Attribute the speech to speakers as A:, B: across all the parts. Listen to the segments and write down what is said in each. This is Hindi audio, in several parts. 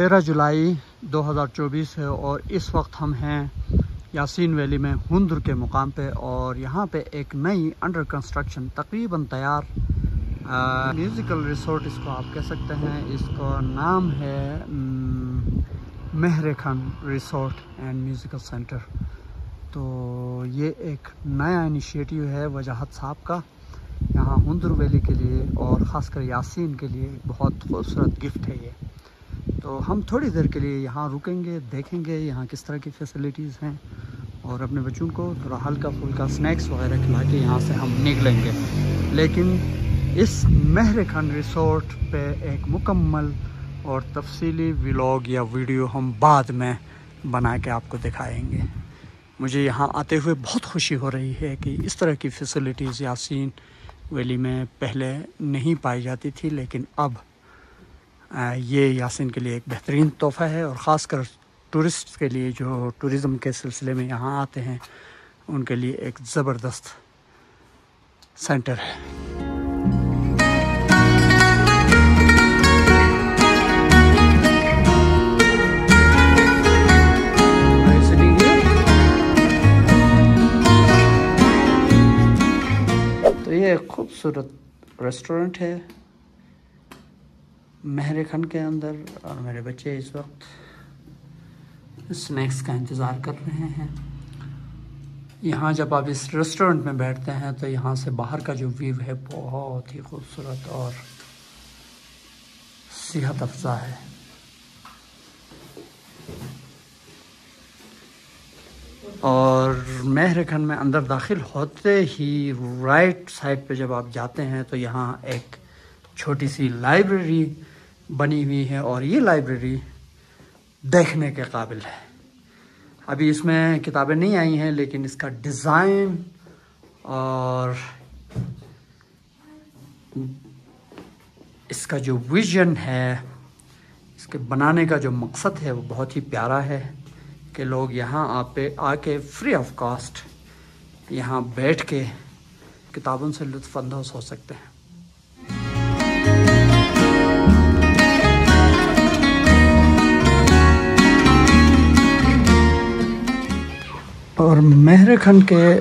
A: 13 जुलाई 2024 है और इस वक्त हम हैं यासीन वैली में हुंदर के मुकाम पे और यहाँ पे एक नई अंडर कंस्ट्रक्शन तकरीबन तैयार म्यूज़िकल रिसोर्ट इसको आप कह सकते हैं। इसका नाम है Mehar Khan resort and musical centre. तो ये एक नया इनिशिएटिव है वजाहत साहब का यहाँ हुंदर वैली के लिए और ख़ासकर यासीन के लिए बहुत खूबसूरत गिफ्ट है ये। तो हम थोड़ी देर के लिए यहाँ रुकेंगे, देखेंगे यहाँ किस तरह की फैसिलिटीज़ हैं और अपने बच्चों को थोड़ा हल्का फुल्का स्नैक्स वगैरह खिला के यहाँ से हम निकलेंगे। लेकिन इस महर खान रिसोर्ट पे एक मुकम्मल और तफसीली व्लॉग या वीडियो हम बाद में बना के आपको दिखाएंगे। मुझे यहाँ आते हुए बहुत खुशी हो रही है कि इस तरह की फैसिलिटीज़ यासीन वैली में पहले नहीं पाई जाती थी, लेकिन अब ये यासीन के लिए एक बेहतरीन तोहफ़ा है और ख़ासकर टूरिस्ट के लिए जो टूरिज़म के सिलसिले में यहाँ आते हैं उनके लिए एक ज़बरदस्त सेंटर है। तो ये एक खूबसूरत रेस्टोरेंट है महर खान के अंदर और मेरे बच्चे इस वक्त स्नैक्स का इंतज़ार कर रहे हैं। यहाँ जब आप इस रेस्टोरेंट में बैठते हैं तो यहाँ से बाहर का जो व्यू है बहुत ही खूबसूरत और सेहत अफ़ज़ा है। और महर खान में अंदर दाखिल होते ही राइट साइड पे जब आप जाते हैं तो यहाँ एक छोटी सी लाइब्रेरी बनी हुई है और ये लाइब्रेरी देखने के काबिल है। अभी इसमें किताबें नहीं आई हैं, लेकिन इसका डिज़ाइन और इसका जो विज़न है, इसके बनाने का जो मकसद है वो बहुत ही प्यारा है कि लोग यहाँ आके फ्री ऑफ कॉस्ट यहाँ बैठ के किताबों से लुत्फ़अंदोज़ हो सकते हैं। और महर खान के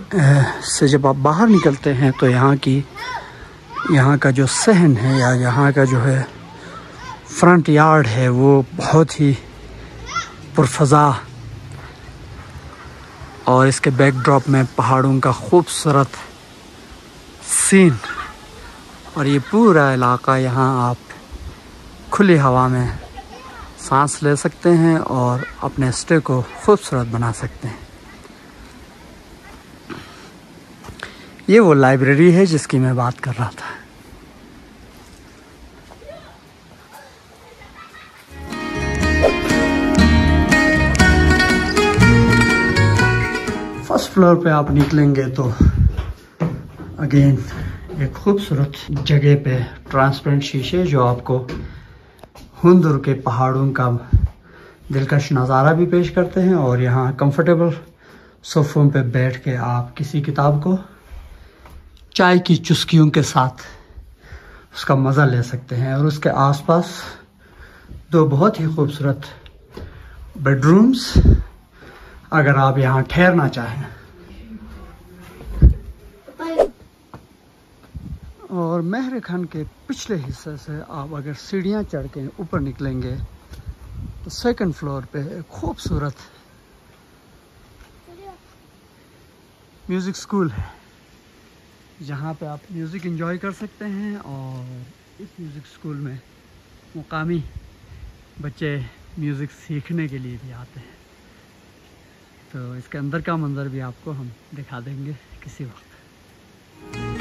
A: से जब आप बाहर निकलते हैं तो यहाँ का जो सहन है या यहाँ का जो है फ्रंट यार्ड है वो बहुत ही पुरफ़ज़ा और इसके बैकड्रॉप में पहाड़ों का खूबसूरत सीन और ये पूरा इलाका यहाँ आप खुली हवा में सांस ले सकते हैं और अपने स्टे को खूबसूरत बना सकते हैं। ये वो लाइब्रेरी है जिसकी मैं बात कर रहा था। फर्स्ट फ्लोर पे आप निकलेंगे तो अगेन एक खूबसूरत जगह पे ट्रांसपेरेंट शीशे जो आपको हुंदर के पहाड़ों का दिलकश नज़ारा भी पेश करते हैं और यहाँ कंफर्टेबल सोफ़ों पे बैठ के आप किसी किताब को चाय की चुस्कियों के साथ उसका मज़ा ले सकते हैं। और उसके आसपास दो बहुत ही खूबसूरत बेडरूम्स अगर आप यहाँ ठहरना चाहें। और महर खान के पिछले हिस्से से आप अगर सीढ़ियाँ चढ़ के ऊपर निकलेंगे तो सेकंड फ्लोर पे एक खूबसूरत म्यूज़िक स्कूल है जहाँ पे आप म्यूज़िक एंजॉय कर सकते हैं। और इस म्यूज़िक स्कूल में मुकामी बच्चे म्यूज़िक सीखने के लिए भी आते हैं। तो इसके अंदर का मंज़र भी आपको हम दिखा देंगे किसी वक्त।